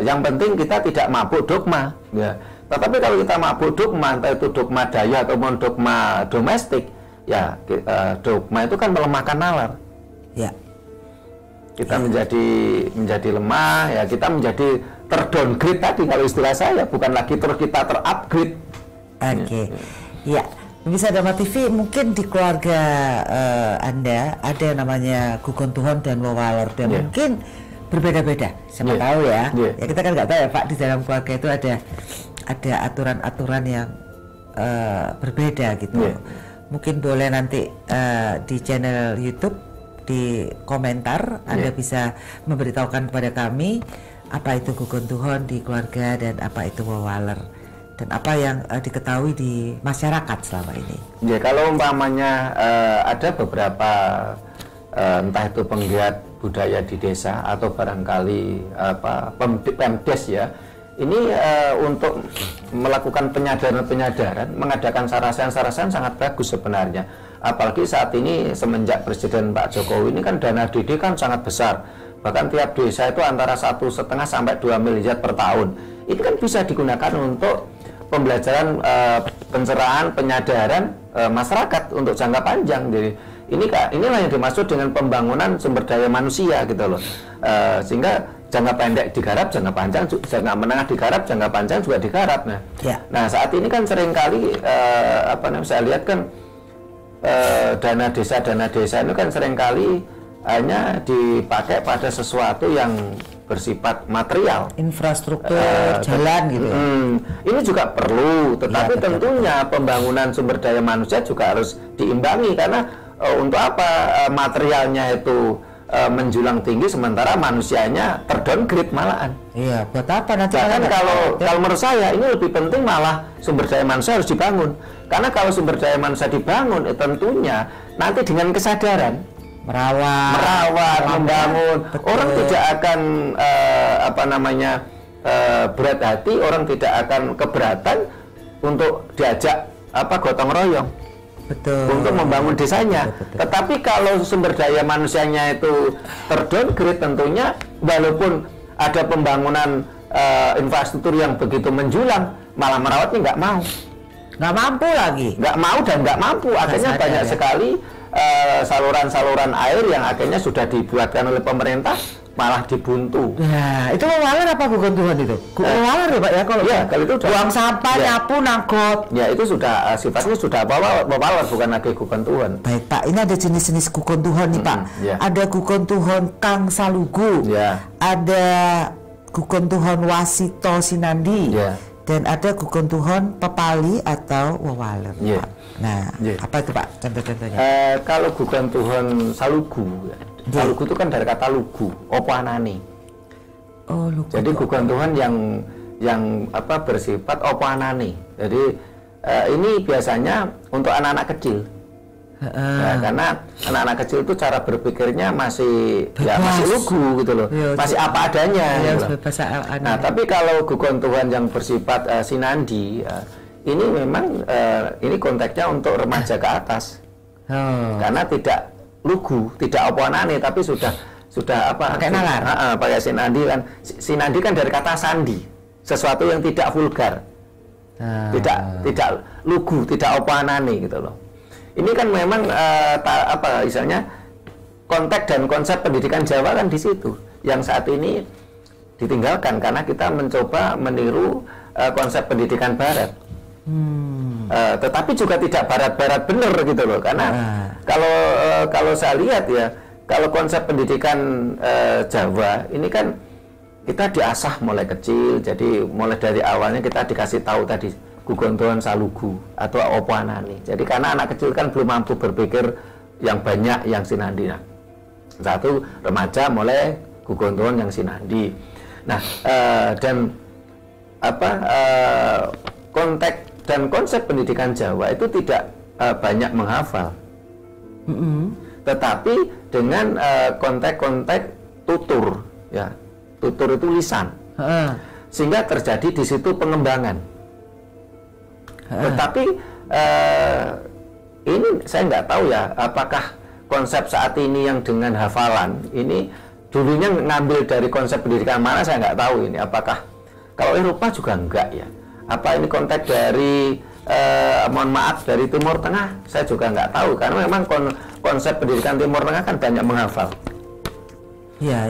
Yang penting kita tidak mabuk dogma ya. Tetapi kalau kita mabuk dogma, entah itu dogma Dayak ataupun dogma domestik ya, dogma itu kan melemahkan nalar. Kita menjadi lemah ya, kita menjadi terdowngrade tadi kalau istilah saya, bukan lagi kita terupgrade. Pemirsa Dharma TV, mungkin di keluarga Anda ada yang namanya Gugon Tuhan dan Wawaler, dan mungkin berbeda-beda, siapa tahu ya. Ya kita kan nggak tahu ya Pak, di dalam keluarga itu ada aturan-aturan yang berbeda gitu. Mungkin boleh nanti di channel YouTube di komentar Anda bisa memberitahukan kepada kami apa itu Gugon Tuhan di keluarga dan apa itu Wawaler, dan apa yang diketahui di masyarakat selama ini. Ya, kalau umpamanya ada beberapa entah itu penggiat budaya di desa atau barangkali Pemdes ya, ini untuk melakukan penyadaran, mengadakan sarasen sangat bagus sebenarnya. Apalagi saat ini semenjak Presiden Pak Jokowi ini kan dana DD kan sangat besar. Bahkan tiap desa itu antara 1,5 sampai 2 miliar per tahun. Ini kan bisa digunakan untuk pembelajaran, pencerahan, penyadaran masyarakat untuk jangka panjang. Jadi inilah yang dimaksud dengan pembangunan sumber daya manusia gitu loh. Sehingga jangka pendek digarap, jangka panjang, jangka menengah digarap, jangka panjang juga digarap. Nah saat ini kan seringkali saya lihat kan dana desa itu kan seringkali hanya dipakai pada sesuatu yang bersifat material, infrastruktur, jalan gitu. Ini juga perlu, tetapi tentunya pembangunan sumber daya manusia juga harus diimbangi, karena untuk apa materialnya itu menjulang tinggi sementara manusianya terdowngrade malahan. Iya, buat apa nanti? Bahkan kalau menurut saya ini lebih penting malah sumber daya manusia harus dibangun. Karena kalau sumber daya manusia dibangun, tentunya nanti dengan kesadaran merawat, membangun, orang tidak akan berat hati, orang tidak akan keberatan untuk diajak gotong royong. Betul. Untuk membangun desanya. Betul. Tetapi kalau sumber daya manusianya itu terdowngrade, tentunya walaupun ada pembangunan infrastruktur yang begitu menjulang, malah merawatnya nggak mau. Nggak mampu lagi. Nggak mau dan nggak mampu. Akhirnya banyak sekali saluran-saluran air yang akhirnya sudah dibuatkan oleh pemerintah malah dibuntu. Nah, itu wawalan apa gugontuhan itu? Wawalan ya Pak ya, kalau itu buang sampah, nyapu, nangkot. Ya itu sudah sifatnya sudah wawalan, bukan lagi gugontuhan. Baik Pak, ini ada jenis-jenis gugontuhan nih Pak. Ada gugontuhan Kang Salugu, ada gugontuhan Wasito Sinandi, dan ada gugontuhan Pepali atau wawalan. Pak. Nah, apa itu Pak contoh-contohnya? Kalau gugontuhan Salugu, Salugu itu kan dari kata lugu, opo anane. Oh, lugu. Jadi gugontuhan yang bersifat opo anane. Jadi ini biasanya untuk anak-anak kecil. Ya, karena anak-anak kecil itu cara berpikirnya masih masih lugu gitu loh, masih apa adanya. Gitu. Nah, tapi kalau gugontuhan yang bersifat sinandi, ini memang ini konteksnya untuk remaja ke atas, karena tidak lugu, tidak oponane, tapi sudah pakai nalar. Pakai sinandi kan. Sinandi kan dari kata sandi, sesuatu yang tidak vulgar, tidak lugu, tidak oponane gitu loh. Ini kan memang misalnya konteks dan konsep pendidikan Jawa kan di situ yang saat ini ditinggalkan karena kita mencoba meniru konsep pendidikan Barat. Tetapi juga tidak barat-barat bener gitu loh, karena kalau saya lihat ya, kalau konsep pendidikan Jawa ini kan kita diasah mulai kecil, jadi mulai dari awalnya kita dikasih tahu tadi gugontuhan Salugu atau opo anane. Jadi karena anak kecil kan belum mampu berpikir yang banyak, yang sinandi. Nah, satu remaja mulai gugontuhan yang sinandi. Nah, dan konteks dan konsep pendidikan Jawa itu tidak banyak menghafal, tetapi dengan konteks-konteks tutur, ya, tutur itu lisan, sehingga terjadi di situ pengembangan. Tetapi ini saya nggak tahu ya, apakah konsep saat ini yang dengan hafalan ini dulunya ngambil dari konsep pendidikan mana, saya nggak tahu ini. Apakah kalau Eropa juga enggak ya? Apa ini konteks dari mohon maaf dari Timur Tengah, saya juga nggak tahu, karena memang konsep pendidikan Timur Tengah kan banyak menghafal. Iya,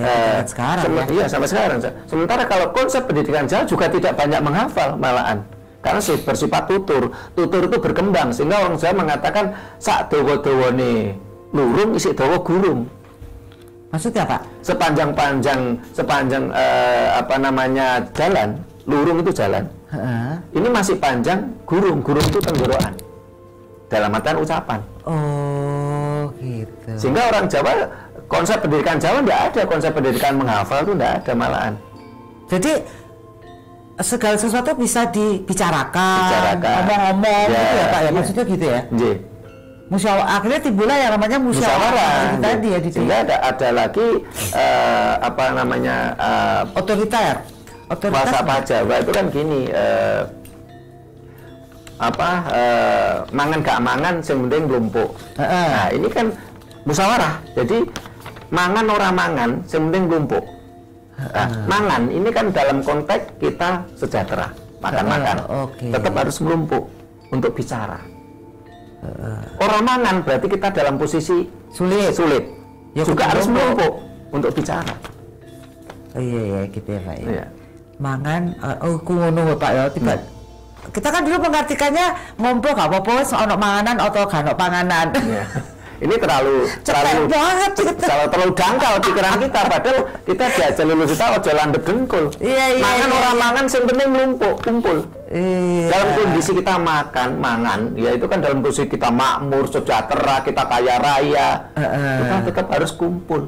sekarang. Iya, sampai sekarang. Sementara kalau konsep pendidikan Jawa juga tidak banyak menghafal malahan, karena bersifat tutur. Tutur itu berkembang sehingga orang Jawa mengatakan sak dawa-dawane lurung isi dawa gurung. Maksudnya Pak? Sepanjang jalan, lurung itu jalan. Ini masih panjang, gurung itu tenggorokan. Dalam artian ucapan. Oh, gitu. Sehingga orang Jawa, konsep pendidikan Jawa tidak ada, konsep pendidikan menghafal itu tidak ada malahan. Jadi segala sesuatu bisa dibicarakan, ngomong-ngomong, gitu ya Pak ya, maksudnya gitu ya. Musyawarah, akhirnya timbullah yang namanya musyawarah tadi ya. Sehingga ada lagi otoriter. Bahasa Jawa itu kan gini, mangan gak mangan sing penting lumpuk. Nah, ini kan musyawarah. Jadi mangan ora mangan sing penting lumpuk. Nah, mangan ini kan dalam konteks kita sejahtera, makan-makan. Tetap harus melumpuk untuk bicara. Orang mangan berarti kita dalam posisi sulit. Ya, juga harus melumpuk untuk bicara. Iya gitu ya Pak ya. Iya. Mangan, ngono Pak ya, tiba. Kita kan dulu mengartikannya ngompo gak apa-apa, ono manganan atau gak ono panganan. Iya. Ini terlalu dangkal pikiran kita, padahal kita diajar lulus kita ojo landep dengkul. Mangan orang mangan sing penting melumpuk, kumpul. Dalam kondisi kita mangan, ya itu kan dalam kondisi kita makmur, sejahtera, kita kaya raya. Kita tetap harus kumpul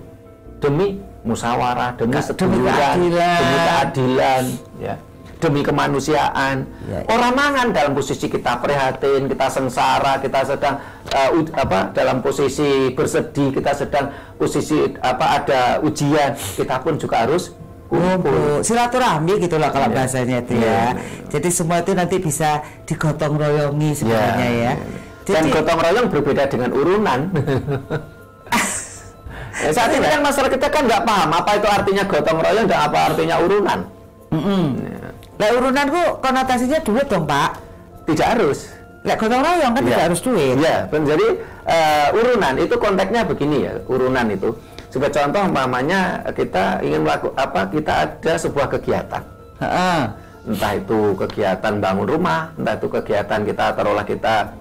demi musyawarah, demi seduluran, demi keadilan, ya, demi kemanusiaan. Orang mangan dalam posisi kita prihatin, kita sengsara, kita sedang dalam posisi bersedih, kita sedang posisi ada ujian, kita pun juga harus kumpul, silaturahmi gitulah kalau Iya. bahasanya itu Iya, ya. iya. Jadi semua itu nanti bisa digotong royongi sebenarnya ya. Dan Jadi gotong royong berbeda dengan urunan. Ya, saat ini kan masyarakat kita kan nggak paham apa itu artinya gotong royong dan apa artinya urunan. lah urunan kok konotasinya duit dong Pak. Tidak harus. Lah gotong royong kan Iya. tidak harus duit. Iya, jadi urunan itu konteksnya begini ya, urunan itu. Sebagai contoh umpamanya kita ingin melakukan apa, kita ada sebuah kegiatan. Heeh. Entah itu kegiatan bangun rumah, entah itu kegiatan kita taruhlah kita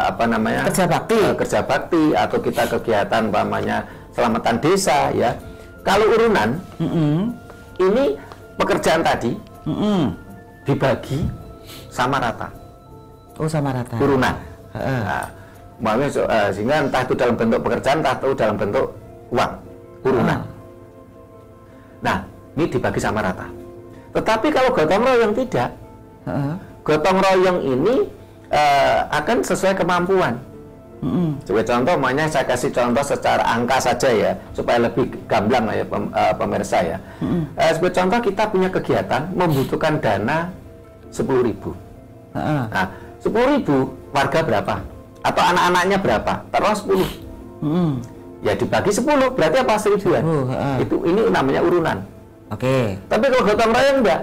apa namanya? Kerja bakti. Kerja bakti atau kita kegiatan umpamanya selamatan desa ya. Kalau urunan ini pekerjaan tadi dibagi sama rata. Oh sama rata. Urunan. Heeh. Nah, makanya sehingga entah itu dalam bentuk pekerjaan, entah itu dalam bentuk uang, urunan. Nah, ini dibagi sama rata. Tetapi kalau gotong royong tidak, gotong royong ini akan sesuai kemampuan. Sebagai contoh, makanya saya kasih contoh secara angka saja ya, supaya lebih gamblang ya pemirsa ya. Sebagai contoh, kita punya kegiatan membutuhkan dana 10.000. Nah, 10.000 warga berapa? Atau anak-anaknya berapa? Taruhlah 10. Ya dibagi 10, berarti apa? 1.000-an. Itu ini namanya urunan. Oke. Tapi kalau gotong royong enggak.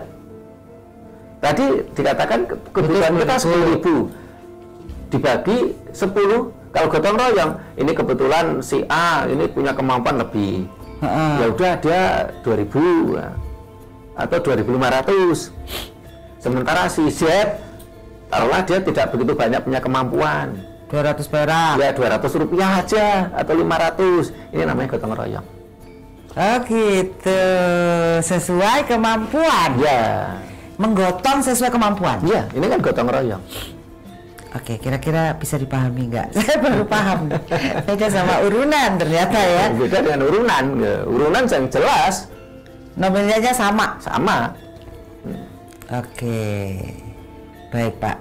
Tadi dikatakan kebutuhan kita 10.000. Dibagi 10. Kalau gotong royong, ini kebetulan si A ini punya kemampuan lebih. Ya udah dia 2.000 ya. Atau 2.500. Sementara si Z taruhlah dia tidak begitu banyak punya kemampuan. 200 perak. Ya 200 rupiah aja atau 500. Ini namanya gotong royong. Oh gitu. Sesuai kemampuan. Ya. Menggotong sesuai kemampuan. Ya, ini kan gotong royong. Oke, kira-kira bisa dipahami nggak? Saya baru paham. Beda sama urunan ternyata ya. Beda dengan urunan. Ya, urunan yang jelas Nominalnya sama. sama. Oke. Baik, Pak.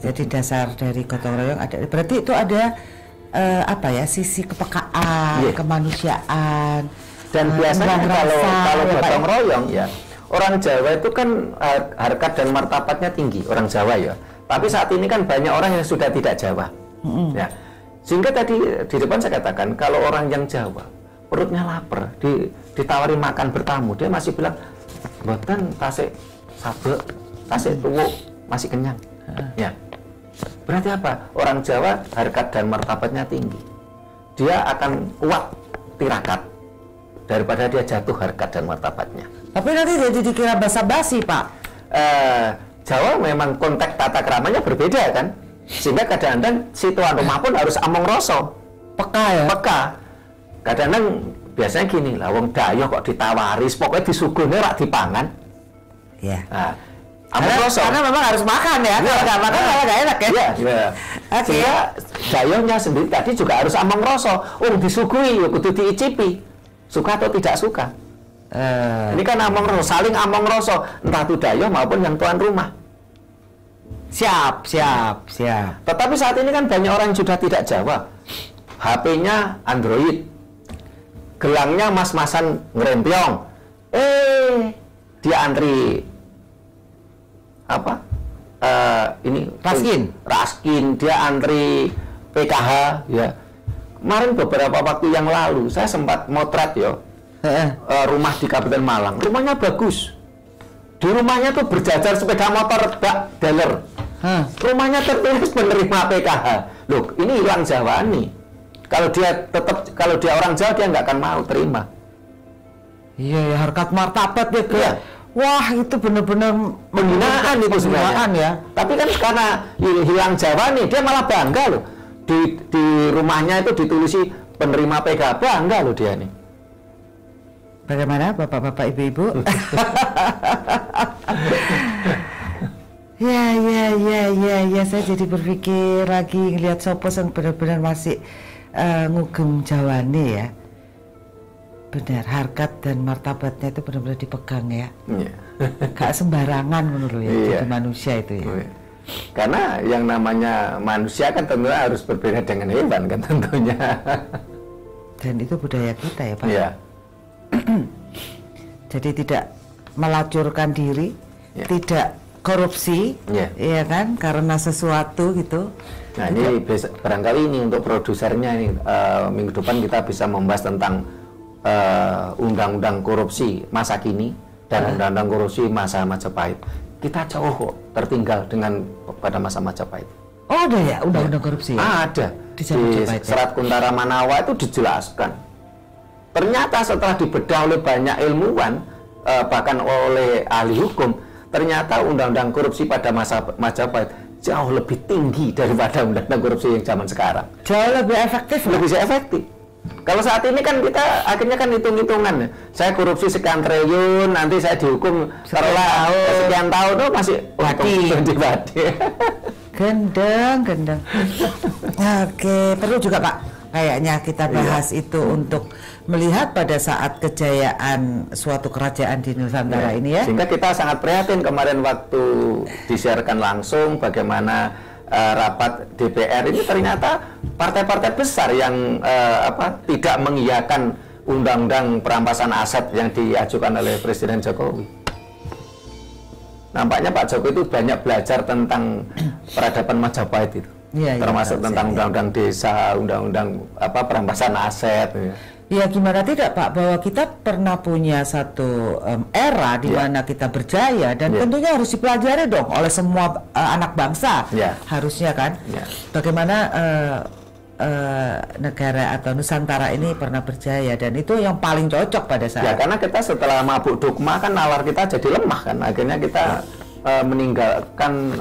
Jadi dasar dari gotong royong ada, berarti itu ada apa ya, sisi kepekaan, Iya. kemanusiaan. Dan biasanya tembang kalau rasa, ya, Pak, gotong ya? royong ya, orang Jawa itu kan harkat dan martabatnya tinggi, orang Jawa ya. Tapi saat ini kan banyak orang yang sudah tidak Jawa. Ya. Sehingga tadi di depan saya katakan kalau orang yang Jawa perutnya lapar, ditawari makan bertamu, dia masih bilang, "Mboten tasik sabek, tasik tuwuk, masih kenyang." Ya. Berarti apa? Orang Jawa harkat dan martabatnya tinggi. Dia akan kuat tirakat daripada dia jatuh harkat dan martabatnya. Tapi nanti jadi dikira basa-basi, Pak. Jawa memang konteks tata keramanya berbeda kan, sehingga kadang-kadang si tuan rumah pun harus among rasa, Peka ya. peka. Kadang-kadang biasanya gini lah, wong dayoh kok ditawari, pokoknya disuguhnya rak dipangan. Ya. Nah, among rasa. Karena memang harus makan ya. Kalau nggak makan malah nggak enak ya. Iya, iya. Oke. Sehingga dayohnya sendiri tadi juga harus among rasa. Disuguhi, ya kudu diicipi. Suka atau tidak suka. Ini kan among rasa, saling among rasa, entah itu dayoh maupun yang tuan rumah. Siap. Tetapi saat ini kan banyak orang yang sudah tidak Jawa. HP-nya Android. Gelangnya mas-masan ngerempiong. Dia antri apa? Ini Raskin, dia antri PKH ya. Kemarin beberapa waktu yang lalu saya sempat motret ya. Rumah di Kabupaten Malang. Rumahnya bagus. Di rumahnya tuh berjajar sepeda motor bak dealer. Rumahnya tertulis penerima PKH. Loh, ini hilang Jawa nih. Kalau dia orang Jawa dia nggak akan mau terima. Iya ya, harkat martabat ya. Iya. Wah, itu benar-benar Penghinaan itu sebenarnya. ya. Tapi kan karena hilang Jawa nih, dia malah bangga loh. Di rumahnya itu ditulisi penerima PKH, bangga loh dia nih. Bagaimana Bapak-bapak, Ibu-ibu? Ya, saya jadi berpikir lagi ngelihat sopo yang benar-benar masih ngugem Jawane ya. Benar, harkat dan martabatnya itu benar-benar dipegang ya. Gak sembarangan menurut ya, jadi manusia itu ya. Karena yang namanya manusia kan tentunya harus berbeda dengan hewan kan tentunya. Dan itu budaya kita ya Pak. Iya. Jadi tidak melacurkan diri, tidak korupsi, ya kan, karena sesuatu gitu. Nah ini barangkali ini untuk produsernya ini minggu depan kita bisa membahas tentang undang-undang korupsi masa kini dan undang-undang korupsi masa Majapahit. Kita jauh kok tertinggal dengan pada masa Majapahit. Oh ada ya undang-undang korupsi? Ada di Serat Kuntara Manawa itu dijelaskan. Ternyata setelah dibedah oleh banyak ilmuwan, bahkan oleh ahli hukum, ternyata undang-undang korupsi pada masa Majapahit jauh lebih tinggi daripada undang-undang korupsi yang zaman sekarang. Jauh lebih efektif. Lebih efektif. Kalau saat ini kan kita akhirnya kan hitung-hitungan. Saya korupsi sekian triliun, nanti saya dihukum sekian tahun, oh masih badi. Gendeng. Oke, perlu juga Pak. Kayaknya kita bahas itu untuk melihat pada saat kejayaan suatu kerajaan di Nusantara ini ya. Sehingga kita sangat prihatin kemarin waktu disiarkan langsung bagaimana rapat DPR ini ternyata partai-partai besar yang tidak mengiyakan undang-undang perampasan aset yang diajukan oleh Presiden Jokowi. Nampaknya Pak Jokowi itu banyak belajar tentang peradaban Majapahit itu. Termasuk tentang undang-undang desa, undang-undang perampasan aset. Ya gimana tidak Pak, bahwa kita pernah punya satu era di mana kita berjaya dan tentunya harus dipelajari dong oleh semua anak bangsa, harusnya kan. Bagaimana negara atau Nusantara ini pernah berjaya dan itu yang paling cocok pada saat. Ya karena kita setelah mabuk dogma kan nalar kita jadi lemah kan, akhirnya kita meninggalkan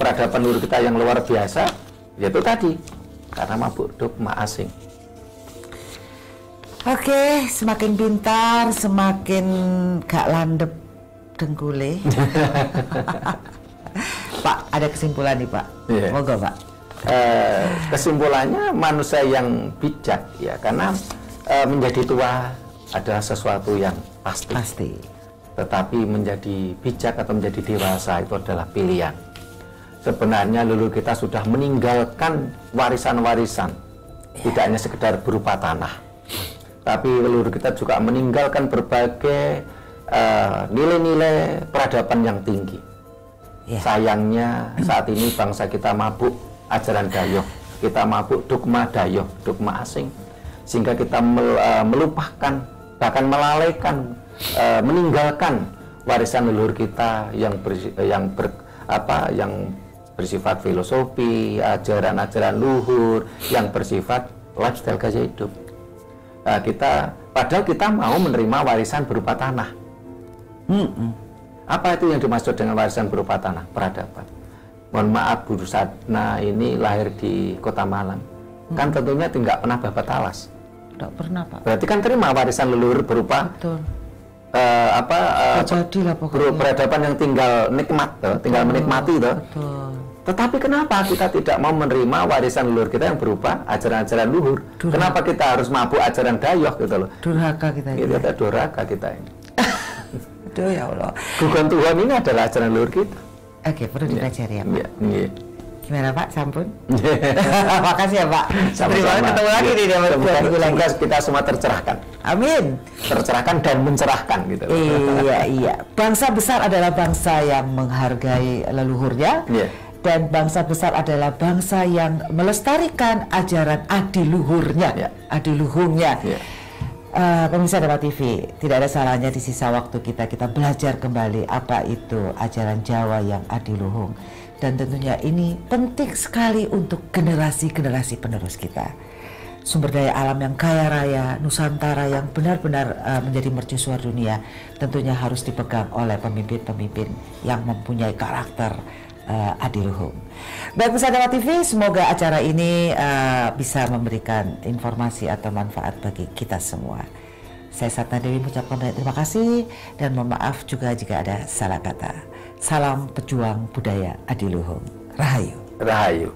peradaban luhur kita yang luar biasa, yaitu tadi karena mabuk dogma asing. Oke, semakin pintar, semakin gak landep dengkule. Pak, ada kesimpulan nih Pak. Moga Pak. Kesimpulannya manusia yang bijak ya, karena menjadi tua adalah sesuatu yang pasti. Tetapi menjadi bijak atau menjadi dewasa itu adalah pilihan. Sebenarnya leluhur kita sudah meninggalkan warisan-warisan, tidak hanya sekedar berupa tanah. Tapi leluhur kita juga meninggalkan berbagai nilai-nilai peradaban yang tinggi. Sayangnya saat ini bangsa kita mabuk ajaran Dayoh, kita mabuk dogma Dayoh, dogma asing, sehingga kita melupakan, bahkan melalaikan, meninggalkan warisan leluhur kita yang bersifat filosofi, ajaran-ajaran luhur, yang bersifat lifestyle gaya hidup. Padahal kita mau menerima warisan berupa tanah. Apa itu yang dimaksud dengan warisan berupa tanah? Peradaban. Mohon maaf, Bu Rusatna ini lahir di Kota Malang, kan tentunya tidak pernah babat talas. Tidak pernah Pak. Berarti kan terima warisan leluhur berupa peradaban yang tinggal nikmat, tinggal menikmati itu. Tetapi kenapa kita tidak mau menerima warisan leluhur kita yang berupa ajaran-ajaran luhur? Kenapa kita harus mabuk ajaran Dayoh gitu loh? Durhaka kita ini. Durhaka kita ini. Aduh ya Allah. Bukan Tuhan ini adalah ajaran leluhur kita. Oke, perlu dipelajari ya Pak. Gimana Pak, sampun? Makasih ya Pak. Terima kasih, ketemu lagi di semoga kita semua tercerahkan. Amin. Tercerahkan dan mencerahkan gitu. Iya. Bangsa besar adalah bangsa yang menghargai leluhurnya. Dan bangsa besar adalah bangsa yang melestarikan ajaran adiluhurnya, adiluhungnya. Pemirsa Dharma TV, tidak ada salahnya di sisa waktu kita belajar kembali apa itu ajaran Jawa yang adiluhung. Dan tentunya ini penting sekali untuk generasi-generasi penerus kita. Sumber daya alam yang kaya raya, Nusantara yang benar-benar menjadi mercusuar dunia, tentunya harus dipegang oleh pemimpin-pemimpin yang mempunyai karakter adiluhung. Baik pemirsa Dharma TV, semoga acara ini bisa memberikan informasi atau manfaat bagi kita semua. Saya Satna Dewi mengucapkan banyak terima kasih dan mohon maaf juga jika ada salah kata. Salam pejuang budaya adiluhung. Rahayu. Rahayu.